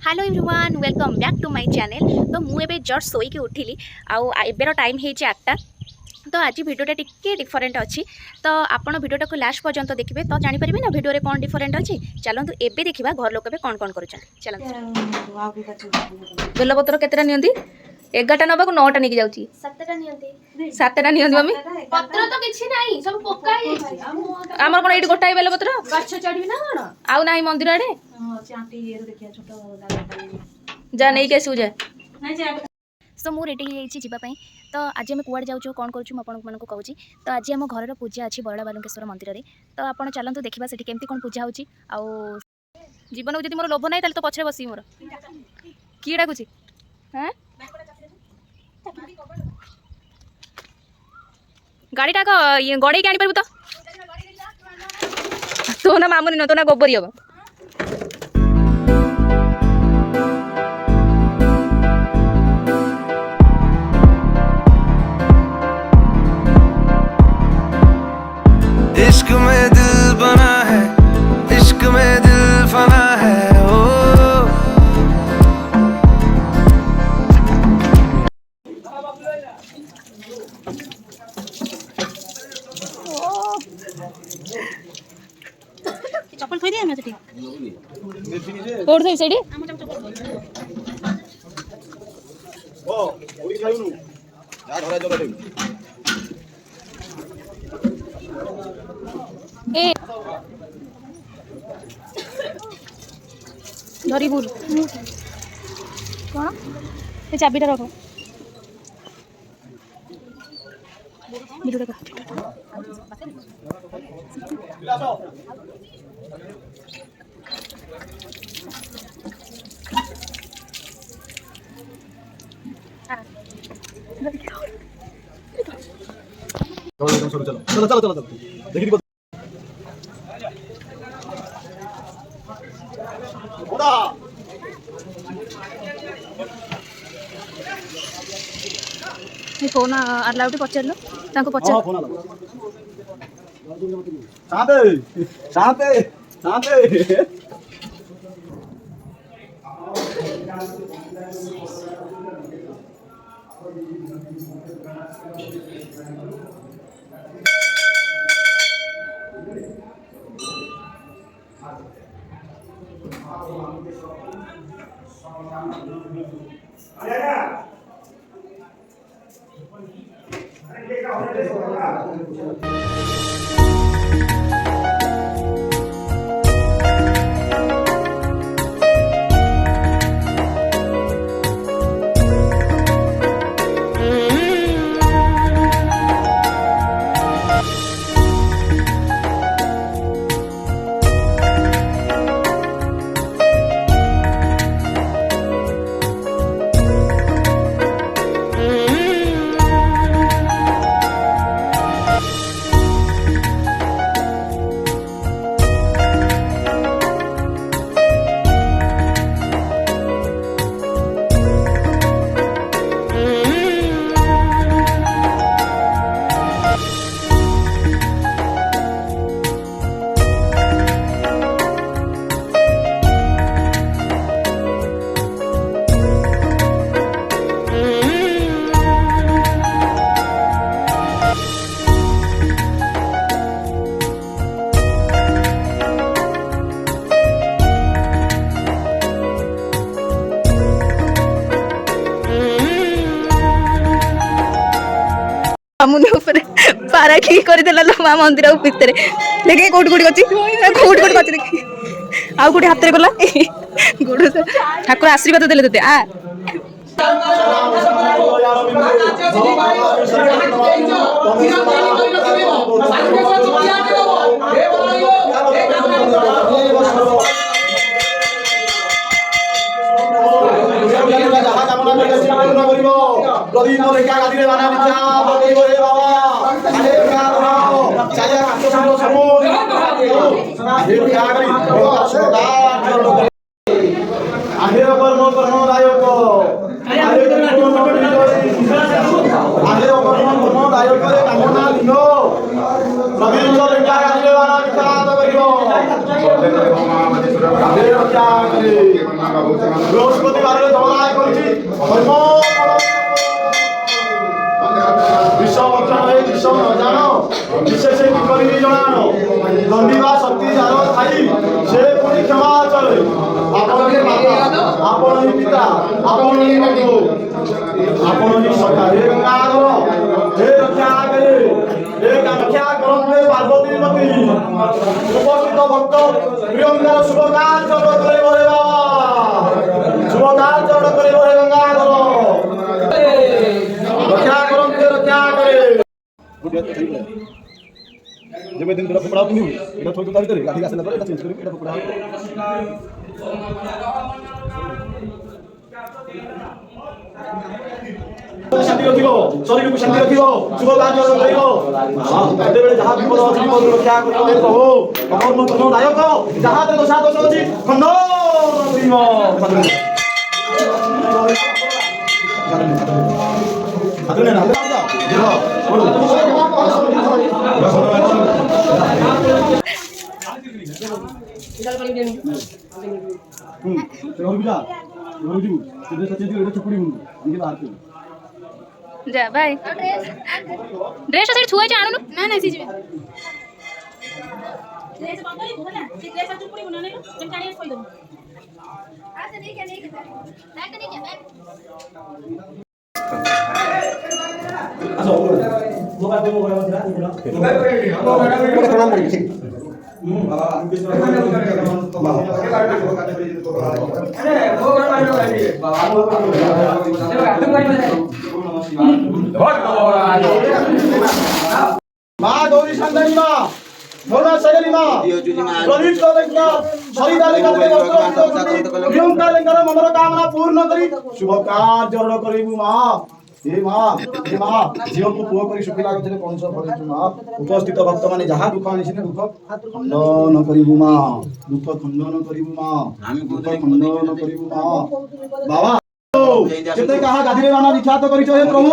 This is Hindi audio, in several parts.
Hello everyone welcome back to my channel. तो मुझे जस्ट शोक उठिली आउर टाइम है 8टा। तो आज भिडियोटा टिके डिफरेंट अच्छी तो आपड़ भिडियोटा को लास्ट पर्यंत देखिए तो जानीपर ना भिडियो कौन डिफरेंट अच्छी। चलतु एबे देखा घर लोग कौन कौन कर बेलपत्र केतटा नि 11टा नवा 9टा नहीं जाऊँगी 7टा नि मम्मी पत्र तो किछि नाही सब पक्का है आमर कौन ये गोटाए बेलपत्र गछ चढ़ी ना कोन आउ ना मंदिर आड़े चांटी ये देखिया छोटो जा नहीं के जा नहीं जा तो मुझे रेडी होगापी। तो आज आम कुआड़े जाऊँ कौन करूँ आपको कहूँ। तो आज आम घर पूजा अच्छी बरड़ा बालुकेश्वर मंदिर में। तो आप चलते देखा से केमती कौन पूजा होची आउ जीवन को जब मोर लोभ ना तो पछे बस मोर किए डाकुची हाँ गाड़ी टाक गड़े आनी पारू तो ना मामुनी न तो ना गोबरी हम इश्क में दिल बना है, इश्क में दिल फना है ओ। चप्पल थोड़ी दिया ठीक कोड थोड़ी सेडी ओ ओडी खाइनु या धरा जगह दे ए धरी बुल कौन ये चाबीटा रख चलो चलो चलो चलो चलो देखी ओड़ा ये फोन आलाउटी पचार पचार फोन आला शांते शांते शांते मुनि ऊपर पारा की करदेला माँ मंदिर भितर देखे कौट कौट कर कौट कौट कर देखी आउ कौटे हाथ गला गोड़ ठाकुर आशीर्वाद देले ते आ प्रदीप रेखा गादी रे बाना बिचा बाकी रे बाबा अरे क्या बनाओ चाया तो सब समो ये क्या करी आहे कर्म दायक आहे कर्म दायक रे कामना दिनो प्रदीप रेखा गादी रे बाना बिचा तो करियो रक्षा करे बृहस्पतिवार जलाय करछि धर्म विश्ववक्षण विश्व न जानो विशेष करी जणानो दंडिवा शक्ति जानो थाई से पुणी क्षमा चले आपण के माता आपण ही पिता आपण ही बंधु आपण ही सखा हे गंगाधर हे रक्षा करे हे रक्षा करते पार्वती मती उपस्थित भक्त प्रियंकर शुभ कार्य करे रे बाबा शुभ कार्य करे रे गंगाधर रक्षा करे जब दिन तेरा पकड़ा नहीं एटा छोड़ तारी करे गाड़ी आसला पर एटा चेंज करे एटा पकड़ा शांति रखिबो शरीर को शांति रखिबो शुभ कार्य करिबो हां एते बेले जहां विपद अछि विपद रक्षा करिबो हे प्रभु अकर्म धर्म नायक जहां ते दोषा दोष अछि खंडो करिबो आदरणे ना जा भाई ड्रेस से छुआ जा आनु ना ना सीजे ड्रेस बंदली होला से ड्रेस आतु पुरी बना ले जन काणी कोइ दो आ से नहीं क्या बैग नहीं क्या आसो वो बात वो प्रणाम करी ठीक माँ गौरी शांतनी माँ भोला सगरी माँ प्रदीप कलेंगा सरिता लेंगा के वस्त्र प्रियंका लेंगा ममर कामना पूर्ण करी शुभ कार्य करिबु माँ हे माँ जीवन को पुओ करी सुखी लागते कौन सा फल माँ उपस्थित भक्त माने जहाँ दुख आनी दुख खंडन करिबु माँ दुख खंडन करिबु माँ दुख खंडन करिबु माँ बाबा केते कहा गादिरे बाना विख्यात करितो हे प्रभु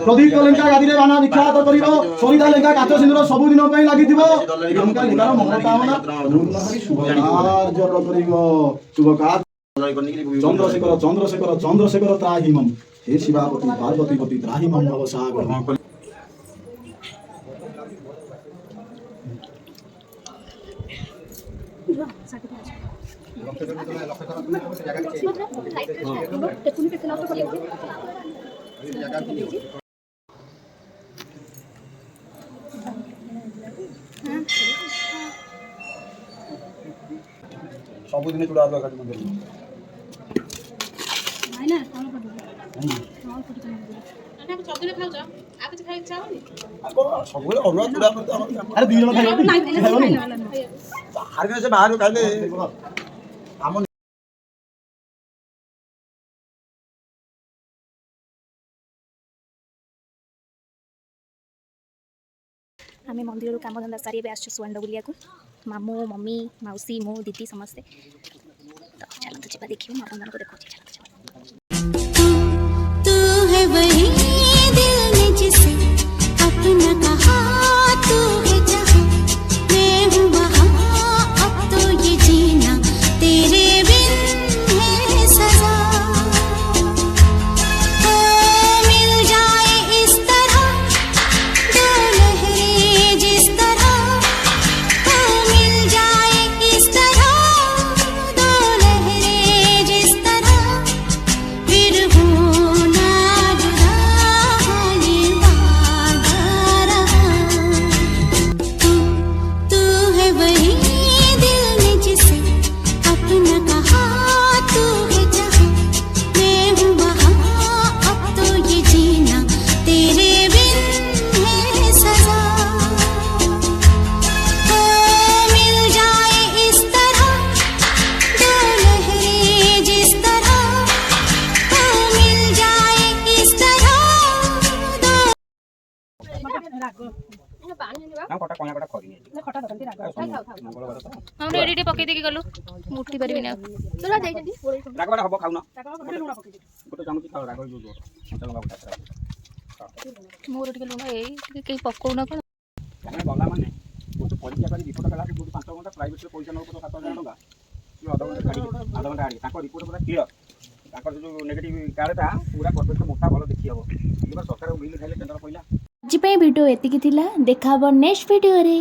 प्रदीप लेंका गादिरे बाना विख्यात करितो सरिता लेंका काच सिंदूर सब दिन पई लागिथिबो प्रियंका लेंका मनोकामना पूर्ण करी शुभ कार्य करिबो शुभ कार्य चंद्रशेखर त्राहि मम हे शिवापति पार्वतीपति त्राहि मम भव सागर सबुदिन चूड़ा गाड़ी मंदिर अरे दी जन खाइबो बाहर से बाहर खाइले हम आम मंदिर कम धंदा सारी आसु सुआंड बुलिया को मामू मम्मी मौसी मो दीदी समस्ते तो चलते जा देखिए मैं आपको देखो तू है वही दिल ने जिसे अपना कहा तू है जहाँ मैं हूँ वहाँ अब तो ये जीना तेरे बिन है सजा मिल जाए इस तरह दो लहरें जिस तरह मिल जाए इस तरह दो लहरें जिस तरह फिर होना जुदा ये वादा रहा तू है वही दिल ने जिसे अपना कहा तू है जहाँ मैं हूँ वहाँ अब तो ये जीना तेरे बिन है सजा मिल जाए इस तरह दो लहरें जिस तरह मिल जाए इस तरह दो हम रेडी टे पकई देके गलु मुठी परबी ना तोरा जाई जंदी रागवाड़ा हबो खाउना गोटे चामच खाओ रागवा जो जो चलो बाबू मोर टिके लुण ए के पकौ ना कोन गला माने ଗୋଟେ ପରୀକ୍ଷା କରି ରିପୋର୍ଟ କଲା ଯୋଉଠି 5 ଘଣ୍ଟା ପ୍ରାଇଭେଟରେ ପଇସା ନେବ 7,000 ଟଙ୍କା କି ଅଧଘଣ୍ଟା ଛାଡ଼ିକି ଆଧଘଣ୍ଟା ଆଣି ତାଙ୍କ ରିପୋର୍ଟ ପୁରା କ୍ଲିୟର ତାଙ୍କର ଯୋଉ ନେଗେଟିଭ କାର୍ଡଟା ପୁରା ପରଫେକ୍ଟ ମୋଟା ଭଲ ଦେଖି ହବ ଏবার ସରକାର ମିଲ ଖାଇଲେ ଟେଣ୍ଡର ପଇଲା। ଆଜି ପାଇଁ ଭିଡ଼ିଓ ଏତିକି ଥିଲା, ଦେଖା ହବ ନେକ୍ସଟ ଭିଡ଼ିଓରେ।